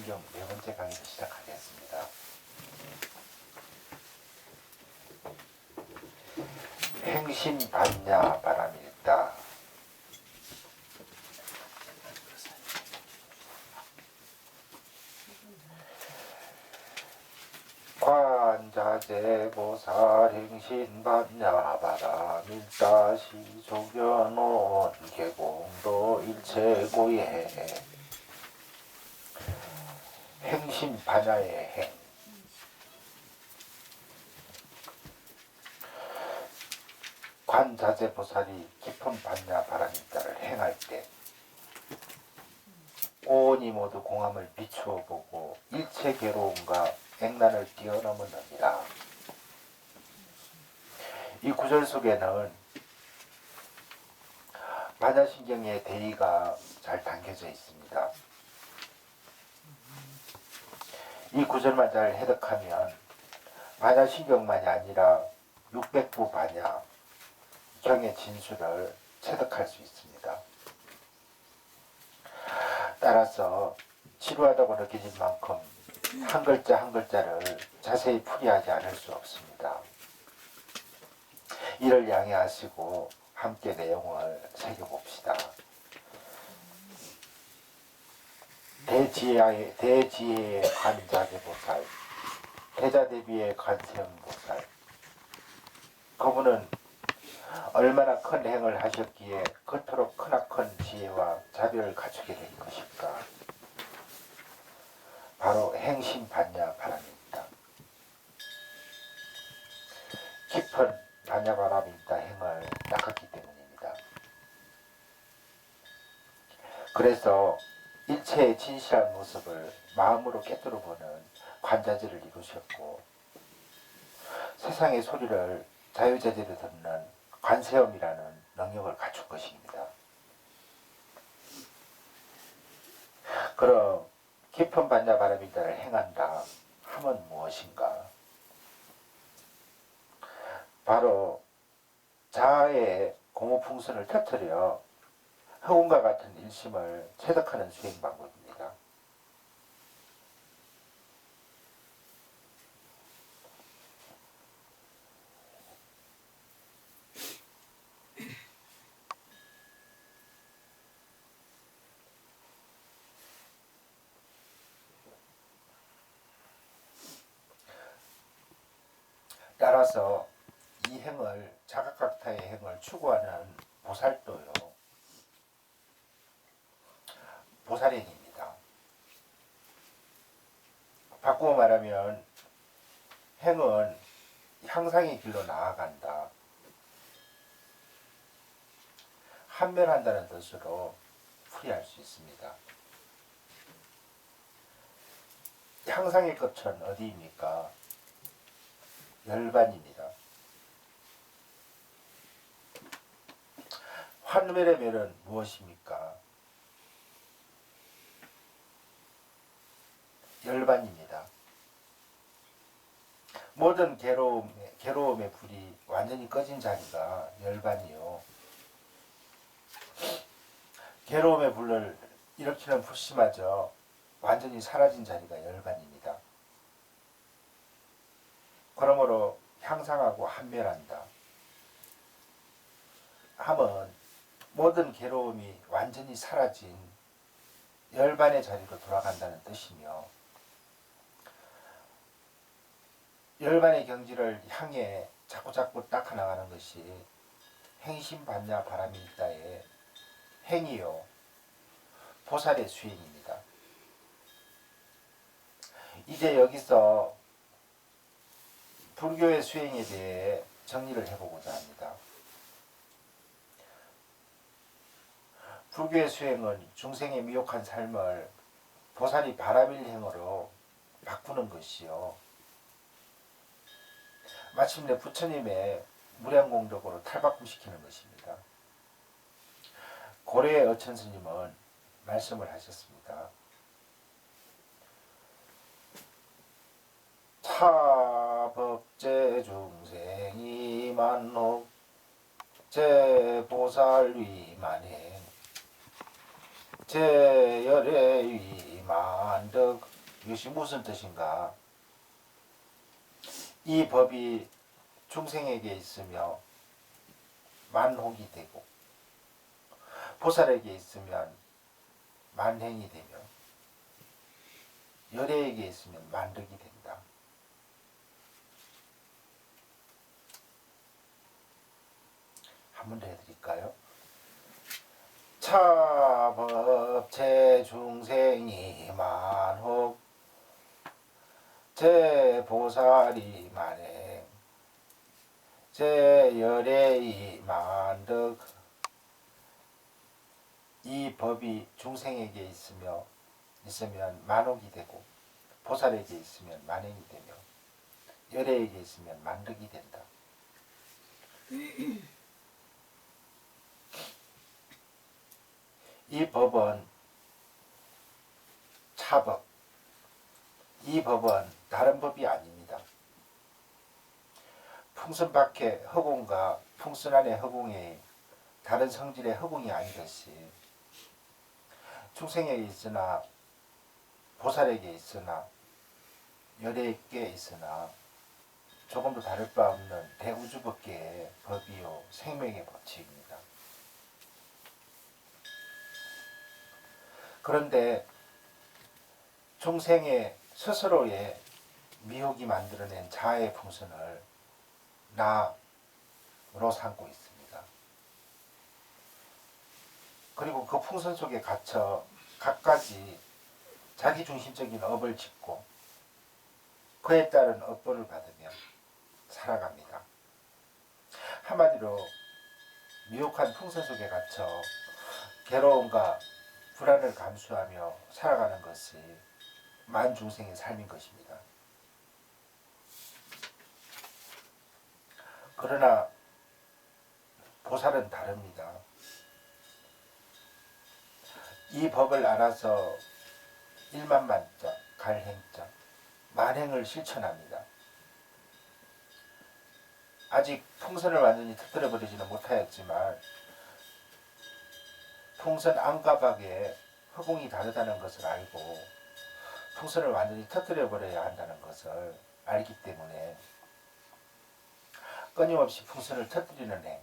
반야신경 네 번째 강의를 시작하겠습니다. 행신 반야 바람이 있다. 관자재보살 행신반야 바람이 있다. 시조견온 개공도 일체고예. 행신반야의 행, 관자재보살이 깊은 반야 바람있다를 행할 때 온이 모두 공함을 비추어 보고 일체 괴로움과 액난을 뛰어넘으느니라. 이 구절 속에는 반야신경의 대의가 잘 담겨져 있습니다. 이 구절만 잘 해석하면 반야신경만이 아니라 600부 반야 경의 진수를 체득할 수 있습니다. 따라서 지루하다고 느껴질 만큼 한 글자 한 글자를 자세히 풀이하지 않을 수 없습니다. 이를 양해하시고 함께 내용을 새겨봅시다. 대지혜의 관자재보살, 대자대비의 관세음보살. 그분은 얼마나 큰 행을 하셨기에 그토록 크나큰 지혜와 자비를 갖추게 된 것일까? 바로 행신반야 바람입니다. 깊은 반야 바람이 있다 행을 닦았기 때문입니다. 그래서 일체의 진실한 모습을 마음으로 깨뜨려 보는 관자재를 이루셨고, 세상의 소리를 자유자재로 듣는 관세음이라는 능력을 갖춘 것입니다. 그럼 깊은 반야 바람이다를 행한다 하면 무엇인가? 바로 자아의 공허풍선을 터뜨려 허공과 같은 일심을 체득하는 수행 방법입니다. 따라서 이 행을, 자각각타의 행을 추구하는 보살도요, 보살행입니다. 바꾸어 말하면 행은 향상의 길로 나아간다, 한멸한다는 뜻으로 풀이할 수 있습니다. 향상의 끝은 어디입니까? 열반입니다. 환멸의 멸은 무엇입니까? 열반입니다. 모든 괴로움의 불이 완전히 꺼진 자리가 열반이요. 괴로움의 불을 일으키는 불씨마저 완전히 사라진 자리가 열반입니다. 그러므로 향상하고 한멸한다 함은 모든 괴로움이 완전히 사라진 열반의 자리로 돌아간다는 뜻이며, 열반의 경지를 향해 자꾸자꾸 닦아나가는 것이 행신반야 바람이 있다의 행이요 보살의 수행입니다. 이제 여기서 불교의 수행에 대해 정리를 해보고자 합니다. 불교의 수행은 중생의 미혹한 삶을 보살이 바라밀행으로 바꾸는 것이요, 마침내 부처님의 무량공덕으로 탈바꿈시키는 것입니다. 고려의 어천스님은 말씀을 하셨습니다. 차법제 중생이 만혹 제보살 위만행 제열의 위만덕 이것이 무슨 뜻인가? 이 법이 중생에게 있으며 만혹이 되고 보살에게 있으면 만행이 되며 열애에게 있으면 만덕이 된다. 한 번 더 해드릴까요? 차법 제중생이 만혹 제보살이 만행 제열애이 만덕. 이 법이 중생에게 있으면 만혹이 되고 보살에게 있으면 만행이 되며 열애에게 있으면 만덕이 된다. 이 법은 차법, 이 법은 다른 법이 아닙니다. 풍선 밖의 허공과 풍선 안의 허공이 다른 성질의 허공이 아니듯이 중생에게 있으나 보살에게 있으나 열애에게 있으나 조금도 다를 바 없는 대우주법계의 법이요 생명의 법칙입니다. 그런데 중생의 스스로의 미혹이 만들어낸 자아의 풍선을 나로 삼고 있습니다. 그리고 그 풍선 속에 갇혀 갖가지 자기중심적인 업을 짓고 그에 따른 업보를 받으며 살아갑니다. 한마디로 미혹한 풍선 속에 갇혀 괴로움과 불안을 감수하며 살아가는 것이 만중생의 삶인 것입니다. 그러나 보살은 다릅니다. 이 법을 알아서 일만만자, 갈행자, 만행을 실천합니다. 아직 풍선을 완전히 터뜨려 버리지는 못하였지만 풍선 안과 밖에 허공이 다르다는 것을 알고 풍선을 완전히 터뜨려 버려야 한다는 것을 알기 때문에 끊임없이 풍선을 터뜨리는 행,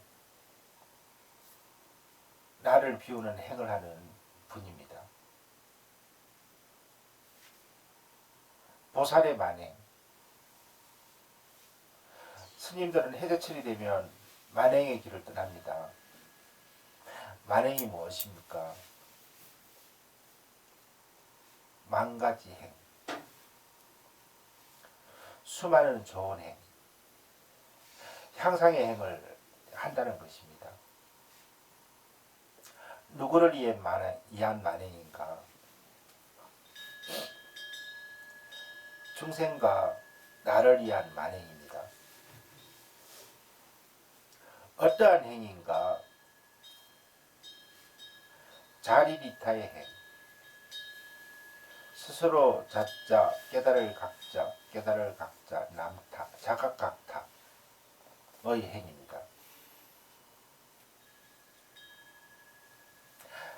나를 비우는 행을 하는 분입니다. 보살의 만행. 스님들은 해제철이 되면 만행의 길을 떠납니다. 만행이 무엇입니까? 만가지 행, 수많은 좋은 행, 향상의 행을 한다는 것입니다. 누구를 위한 만행인가? 중생과 나를 위한 만행입니다. 어떠한 행인가? 자리리타의 행, 스스로 자자 깨달을 각자 남타 자각각타의 행입니다.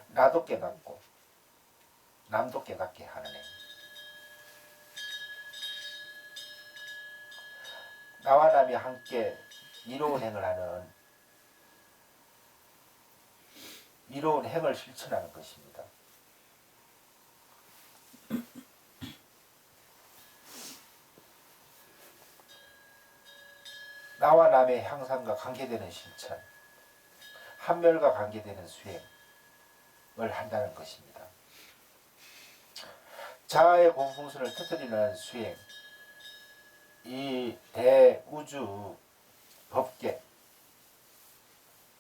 나도 깨닫고 남도 깨닫게 하는 행, 나와 남이 함께 이로운 행을 하는 이로운 행을 실천하는 것입니다. 나와 남의 향상과 관계되는 실천, 한멸과 관계되는 수행을 한다는 것입니다. 자아의 공풍선을 터뜨리는 수행, 이 대우주 법계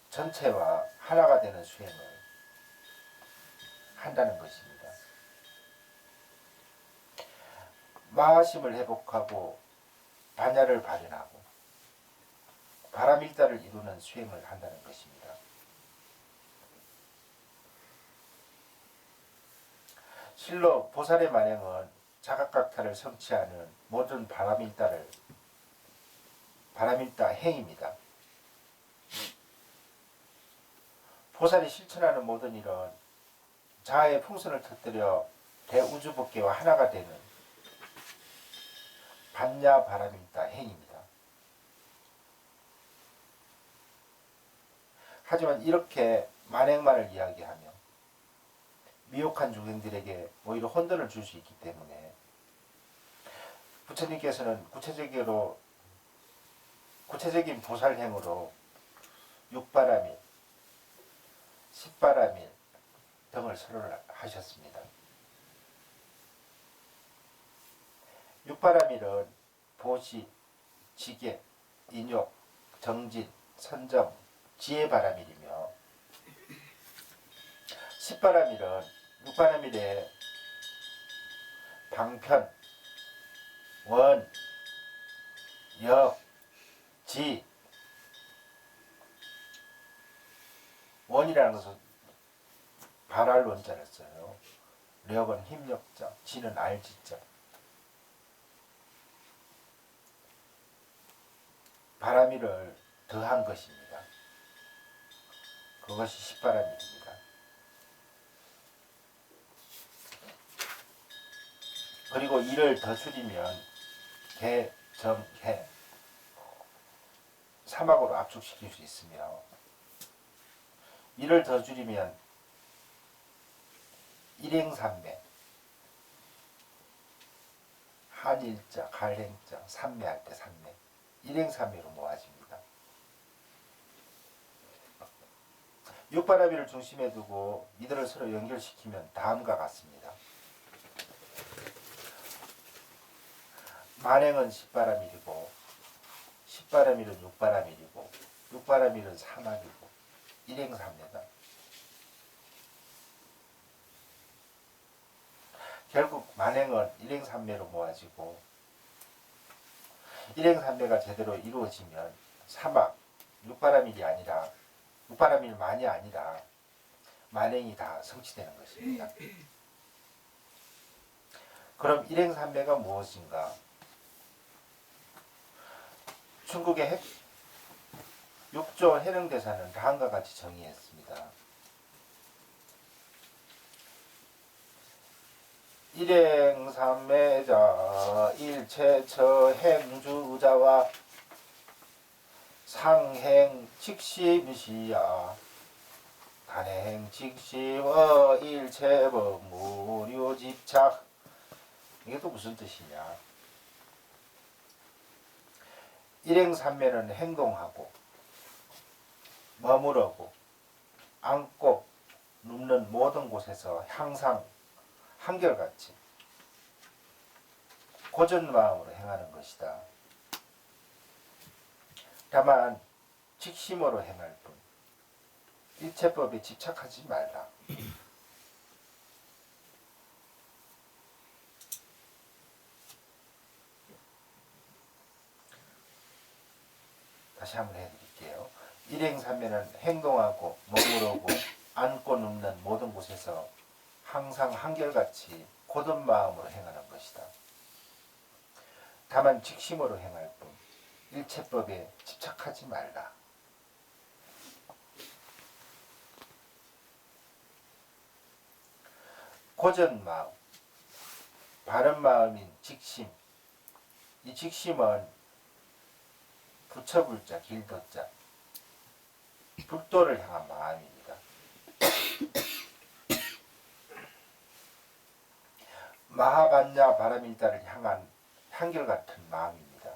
전체와 하나가 되는 수행을 한다는 것입니다. 마하심을 회복하고 반야를 발현하고 바람일다를 이루는 수행을 한다는 것입니다. 실로 보살의 만행은 자각각타를 성취하는 모든 바람일다 행입니다. 보살이 실천하는 모든 일은 자아의 풍선을 터뜨려 대우주법계와 하나가 되는 반야 바람이 있다 행입니다. 하지만 이렇게 만행만을 이야기하며 미혹한 중생들에게 오히려 혼돈을 줄 수 있기 때문에 부처님께서는 구체적인 보살행으로 육바라밀, 십바라밀 등을 설을 하셨습니다. 육바라밀은 보시, 지계, 인욕, 정진, 선정, 지혜바라밀이며 십바라밀은 육바라밀의 방편, 원, 역, 지. 원이라는 것은 발할 원자를 써요. 력은 힘력자, 지는 알지자. 바라밀을 더한 것입니다. 그것이 십바라밀입니다. 그리고 이를 더 줄이면 개, 정, 해 사막으로 압축시킬 수 있으며 이를 더 줄이면 일행삼매 한일자, 갈행자, 삼매할 때 삼매 일행삼매로 모아집니다. 육바라밀을 중심에 두고 이들을 서로 연결시키면 다음과 같습니다. 만행은 십바라밀이고 십바라밀은 육바라밀이고 육바라밀은 사막이고 일행삼매다. 결국 만행은 일행삼매로 모아지고 일행삼매가 제대로 이루어지면 사막, 육바라밀만이 아니라 만행이 다 성취되는 것입니다. 그럼 일행삼매가 무엇인가? 중국의 육조 해능대사는 다음과 같이 정의했습니다. 일행삼매자 일체처 행주자와 상행 직시무시야 단행 직시와 일체법 무료집착. 이게 또 무슨 뜻이냐? 일행삼매는 행동하고 머무르고 앉고 눕는 모든 곳에서 항상 한결같이 고전 마음으로 행하는 것이다. 다만 직심으로 행할 뿐 일체법에 집착하지 말라. 다시 한번 해드릴게요. 일행삼매는 행동하고 머무르고 앉고 눕는 모든 곳에서 항상 한결같이 고든 마음으로 행하는 것이다. 다만 직심으로 행할 뿐 일체법에 집착하지 말라. 고전 마음, 바른 마음인 직심. 이 직심은 부처불자, 길도자, 불도를 향한 마음입니다. 마하반야 바라밀다를 향한 한결같은 마음입니다.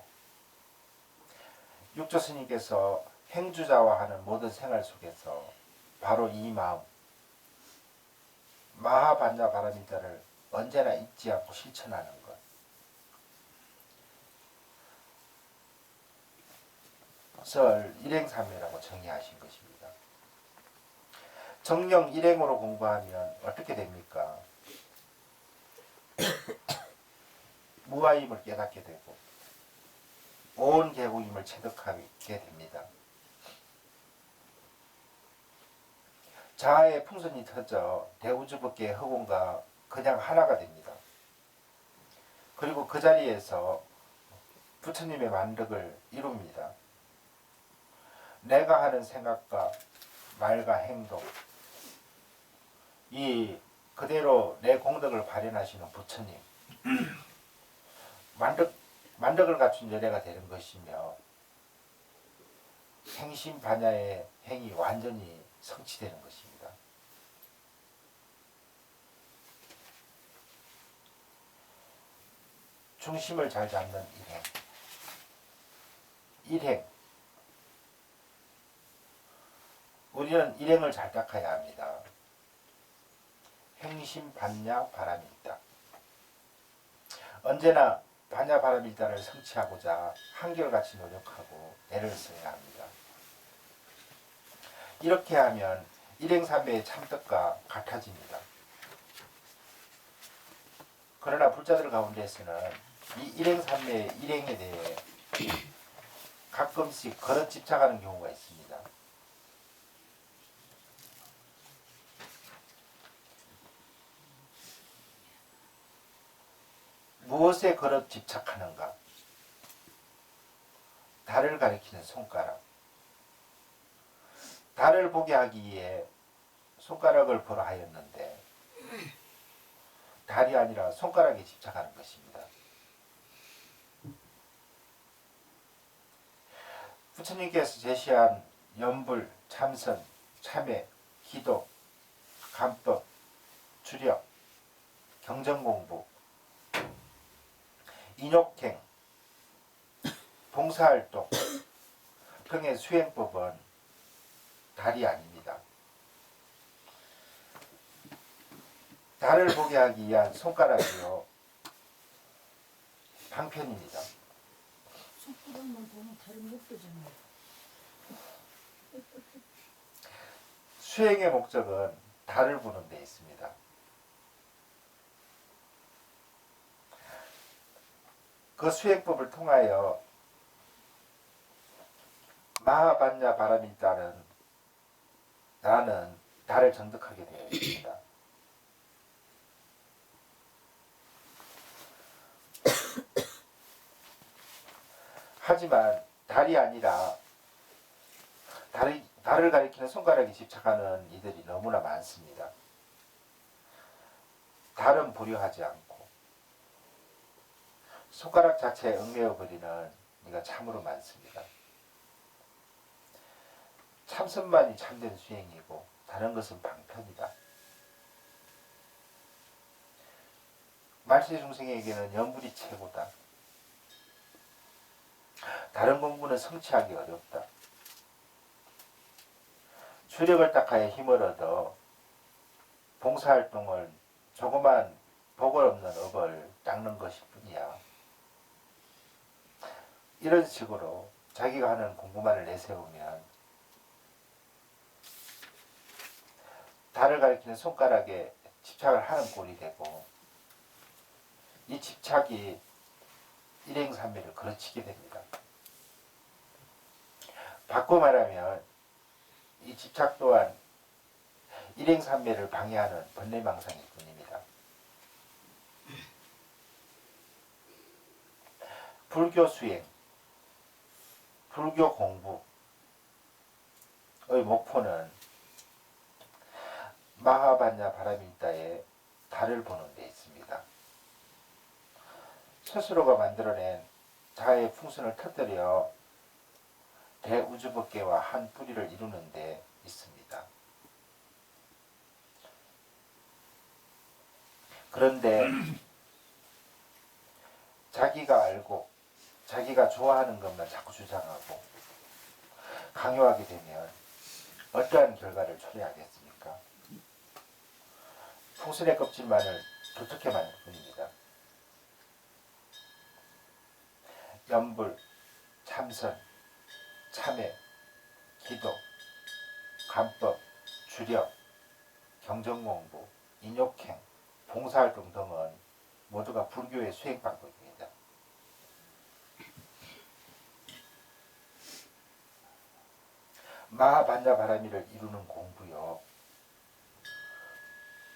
육조 스님께서 행주자와 하는 모든 생활 속에서 바로 이 마음, 마하반야 바라밀다를 언제나 잊지 않고 실천하는 것, 그것을 일행삼매라고 정의하신 것입니다. 정령 일행으로 공부하면 어떻게 됩니까? 무아임을 깨닫게 되고 온 개국임을 체득하게 됩니다. 자아의 풍선이 터져 대우주법계의 허공과 그냥 하나가 됩니다. 그리고 그 자리에서 부처님의 만덕을 이룹니다. 내가 하는 생각과 말과 행동, 이 그대로 내 공덕을 발현하시는 부처님, 만덕을 갖춘 연애가 되는 것이며 행심반야의 행이 완전히 성취되는 것입니다. 중심을 잘 잡는 일행. 일행. 우리는 일행을 잘 닦아야 합니다. 행심반야 바람일다. 언제나 반야 바람일다를 성취하고자 한결같이 노력하고 애를 써야 합니다. 이렇게 하면 일행삼매의 참뜻과 같아집니다. 그러나 불자들 가운데서는 이 일행삼매의 일행에 대해 가끔씩 거듭 집착하는 경우가 있습니다. 무엇에 거듭 집착하는가? 달을 가리키는 손가락. 달을 보게 하기 위해 손가락을 보라 하였는데 달이 아니라 손가락에 집착하는 것입니다. 부처님께서 제시한 염불, 참선, 참회, 기도, 감법, 주력, 경전공부, 인욕행, 봉사활동 등의 수행법은 달이 아닙니다. 달을 보게 하기 위한 손가락이요 방편입니다. 손가락만 보면 달은 못 보잖아요. 수행의 목적은 달을 보는 데 있습니다. 그 수행법을 통하여 마하반야 바람일다는 나는 달을 정득하게 되어 있습니다. 하지만 달이 아니라 달을 가리키는 손가락에 집착하는 이들이 너무나 많습니다. 달은 보려하지 않고 손가락 자체에 얽매여 버리는 이가 참으로 많습니다. 참선만이 참된 수행이고 다른 것은 방편이다. 말세 중생에게는 염불이 최고다. 다른 공부는 성취하기 어렵다. 주력을 닦아야 힘을 얻어 봉사활동을 조그만 복을 없는 업을 닦는 것일 뿐이야. 이런 식으로 자기가 하는 공부만을 내세우면 달을 가리키는 손가락에 집착을 하는 꼴이 되고 이 집착이 일행삼매를 그르치게 됩니다. 바꿔 말하면 이 집착 또한 일행삼매를 방해하는 번뇌망상일 뿐입니다. 불교 수행, 불교 공부의 목표는 마하반야 바람일다에 달을 보는 데 있습니다. 스스로가 만들어낸 자아의 풍선을 터뜨려 대우주법계와 한 뿌리를 이루는 데 있습니다. 그런데 자기가 알고 자기가 좋아하는 것만 자꾸 주장하고 강요하게 되면 어떠한 결과를 초래하겠습니까? 풍선의 껍질만을 두텁게 만들 뿐입니다. 염불, 참선, 참회, 기도, 감법, 주력, 경전공부, 인욕행, 봉사활동 등은 모두가 불교의 수행 방법입니다. 마하반야 바라미를 이루는 공부요,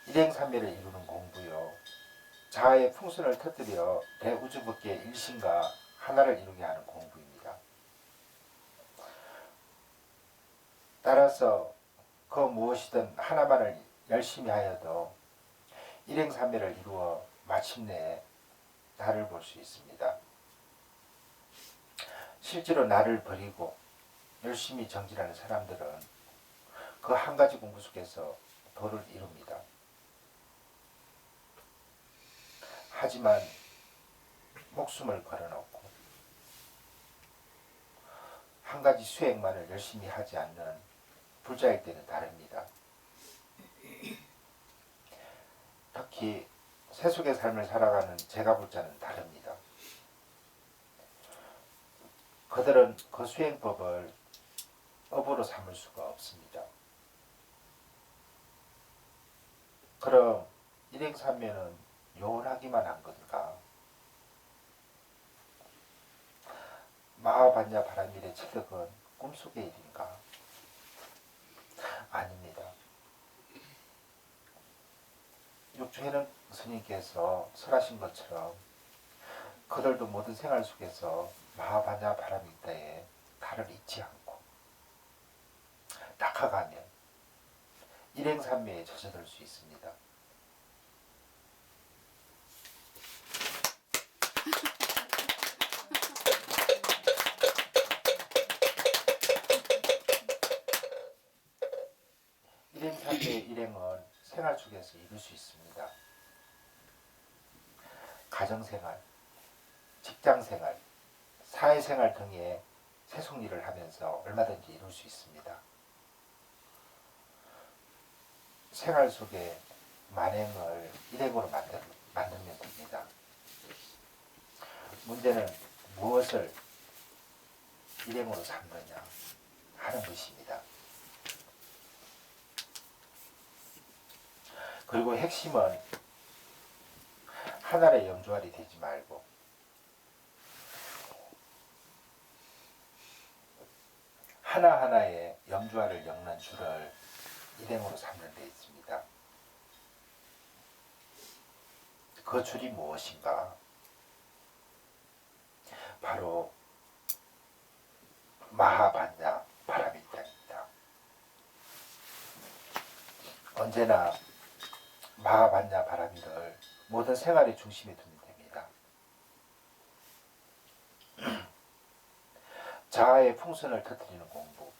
일행삼매를 이루는 공부요, 자아의 풍선을 터뜨려 대우주법계의 일신과 하나를 이루게 하는 공부입니다. 따라서 그 무엇이든 하나만을 열심히 하여도 일행삼매를 이루어 마침내 달을 볼 수 있습니다. 실제로 나를 버리고 열심히 정진하는 사람들은 그 한 가지 공부 속에서 도를 이룹니다. 하지만 목숨을 걸어놓고 한 가지 수행만을 열심히 하지 않는 불자일 때는 다릅니다. 특히 세속의 삶을 살아가는 제가불자는 다릅니다. 그들은 그 수행법을 업으로 삼을 수가 없습니다. 그럼 일행삼매는 요원하기만 한 것일까? 마하반야 바라밀의 체득은 꿈속의 일인가? 아닙니다. 육주해는 스님께서 설하신 것처럼 그들도 모든 생활 속에서 마하반야 바라밀다에 달을 잊지 않고 닦아가면 일행삼매에 젖어들 수 있습니다. 일행삼매의 일행은 생활 속에서 이룰 수 있습니다. 가정생활, 직장생활, 사회생활 등의 세속일을 하면서 얼마든지 이룰 수 있습니다. 생활 속에 만행을 일행으로 만들면 됩니다. 문제는 무엇을 일행으로 삼느냐 하는 것입니다. 그리고 핵심은 하나의 염주알이 되지 말고 하나하나의 염주알을 엮는 줄을 일행으로 삼는 데 있습니다. 그 줄이 무엇인가? 바로 마하반야 바라밀다입니다. 언제나 마하반야 바라밀을 모든 생활의 중심에 두면 됩니다. 자아의 풍선을 터뜨리는 공부,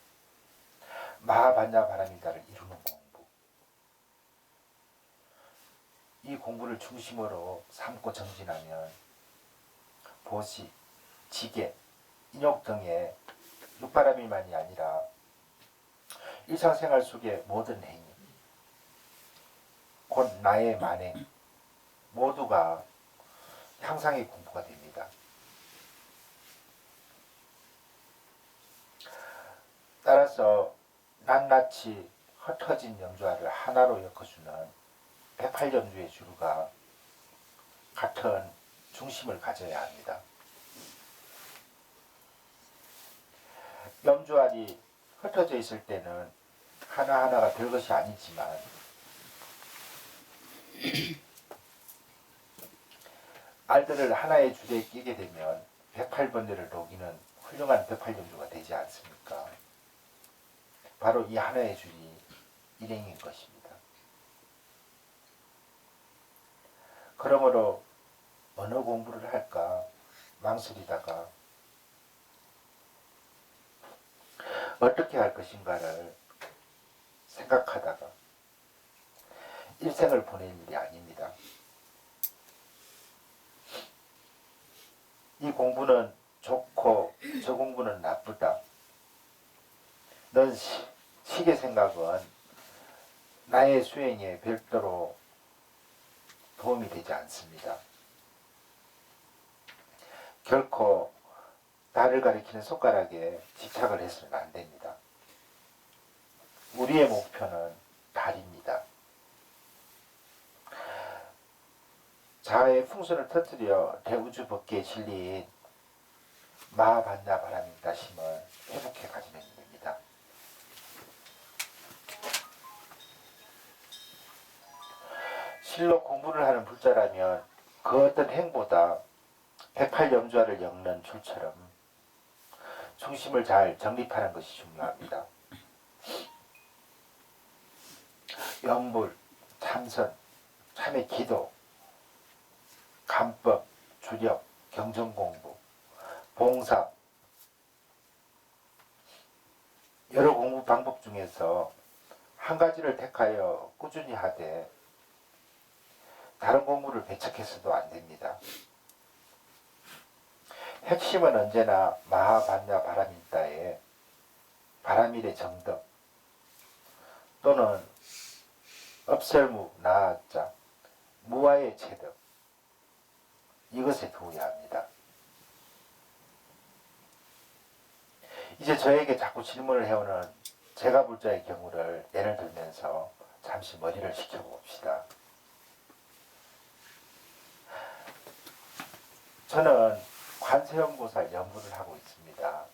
마하반야 바라밀다를 이루는 공부, 이 공부를 중심으로 삼고 정진하면 보시, 지계, 인욕 등의 육바라밀만이 아니라 일상생활 속의 모든 행위, 곧 나의 만행 모두가 향상의 공부가 됩니다. 따라서 낱낱이 흩어진 염주알을 하나로 엮어주는 108염주의 주루가 같은 중심을 가져야 합니다. 염주알이 흩어져 있을 때는 하나하나가 별것이 아니지만 알들을 하나의 줄에 끼게 되면 108번뇌를 녹이는 훌륭한 108염주가 되지 않습니까? 바로 이 하나의 줄이 일행인 것입니다. 그러므로 어느 공부를 할까 망설이다가 어떻게 할 것인가를 생각하다가 일생을 보낼 일이 아닙니다. 이 공부는 좋고 저 공부는 나쁘다. 넌 시계 생각은 나의 수행에 별도로 도움이 되지 않습니다. 결코 나를 가리키는 손가락에 집착을 해서는 안 됩니다. 우리의 목표는 달입니다. 자아의 풍선을 터뜨려 대우주 법계에 실린 마하반야 바라밀다심을 회복해 가지는 일입니다. 실로 공부를 하는 불자라면 그 어떤 행보다 108염주알을 엮는 줄처럼 중심을 잘 정립하는 것이 중요합니다. 염불, 참선, 참의 기도, 감법, 주력, 경전공부, 봉사, 중에서 한 가지를 택하여 꾸준히 하되 다른 공부를 배척해서도 안 됩니다. 핵심은 언제나 마하반야 바라밀다에 바라밀의 정덕 또는 업설무 나아자 무아의 체득 이것에 두어야 합니다. 이제 저에게 자꾸 질문을 해오는 제가불자의 경우를 예를 들면서 잠시 머리를 식혀봅시다. 저는 관세음보살 연구를 하고 있습니다.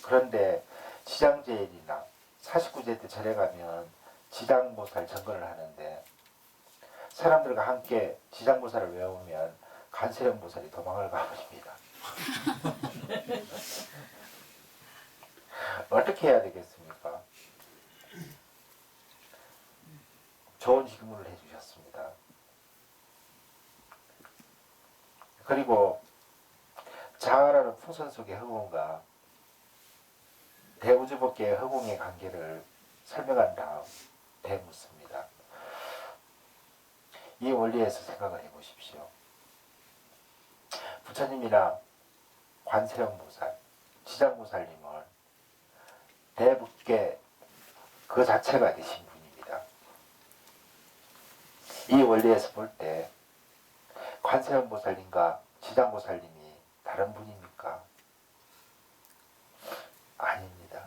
그런데 지장제일이나 49제 때 절에 가면 지장보살 점거를 하는데 사람들과 함께 지장보살을 외우면 관세음보살이 도망을 가버립니다. 어떻게 해야 되겠습니까? 좋은 질문을 해주셨습니다. 그리고 자아라는 풍선 속의 허공과 대우주법계의 허공의 관계를 설명한 다음 대묻습니다. 이 원리에서 생각을 해보십시오. 부처님이나 관세음보살, 지장보살님은 대법계 그 자체가 되신 분입니다. 이 원리에서 볼 때 관세음보살님과 지장보살님이 다른 분입니까? 아닙니다.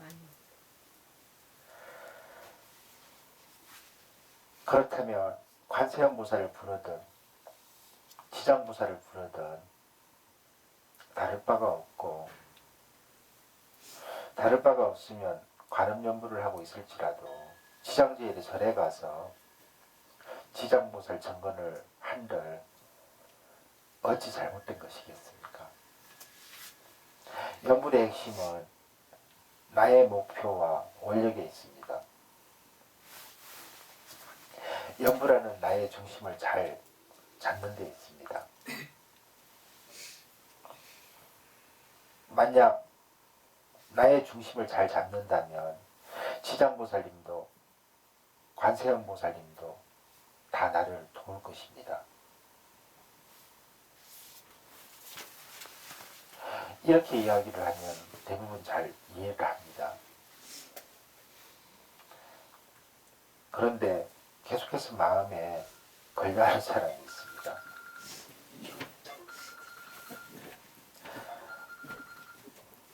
그렇다면 관세음보살을 부르든 지장보살을 부르든 다를 바가 없고 다를 바가 없으면 관음연부를 하고 있을지라도 지장제일의 절에 가서 지장보살 정건을 한들 어찌 잘못된 것이겠습니까? 연불의 핵심은 나의 목표와 원력에 있습니다. 연불하는 나의 중심을 잘 잡는 데 있습니다. 만약 나의 중심을 잘 잡는다면 지장보살님도 관세음보살님도 다 나를 도울 것입니다. 이렇게 이야기를 하면 대부분 잘 이해를 합니다. 그런데 계속해서 마음에 걸려하는 사람이 있습니다.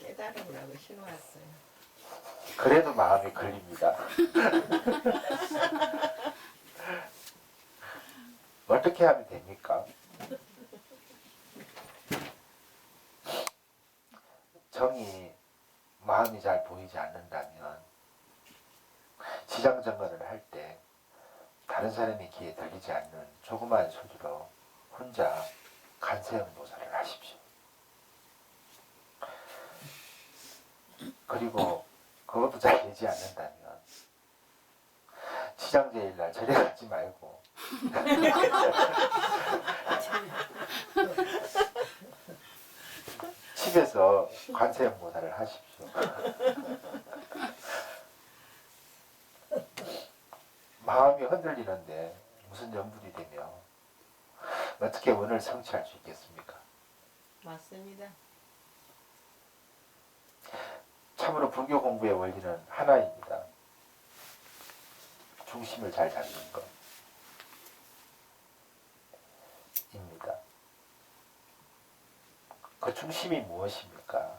깨달으라고 신호왔어요. 그래도 마음이 걸립니다. 어떻게 하면 됩니까? 정이 마음이 잘 보이지 않는다면 지장정건을 할 때 다른 사람의 귀에 들리지 않는 조그마한 소리로 혼자 간세음보살을 하십시오. 그리고 그것도 잘 되지 않는다면 지장제일날 절에 가지 말고 집에서 관세음보살을 하십시오. 마음이 흔들리는데 무슨 연불이 되며 어떻게 원을 성취할 수 있겠습니까? 맞습니다. 참으로 불교 공부의 원리는 하나입니다. 중심을 잘 잡는 것 입니다. 그 중심이 무엇입니까?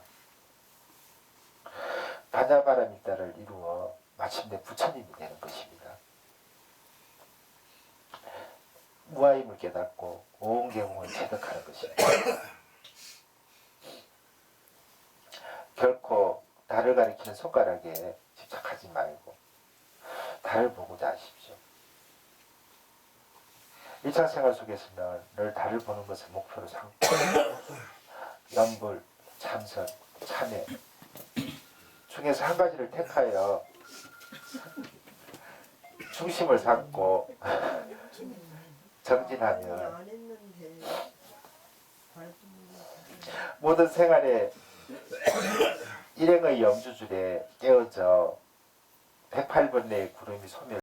반야바라밀다를 이루어 마침내 부처님이 되는 것입니다. 무아임을 깨닫고 오온경을 체득하는 것입니다. 결코 달을 가리키는 손가락에 집착하지 말고 달을 보고자 하십시오. 일상생활 속에서는 늘 달을 보는 것을 목표로 삼고 연불, 참선, 참회 중에서 한 가지를 택하여 중심을 삼고 정진하면 안 했는데 모든 생활에 일행의 염주줄에 깨어져 108번뇌의 구름이 소멸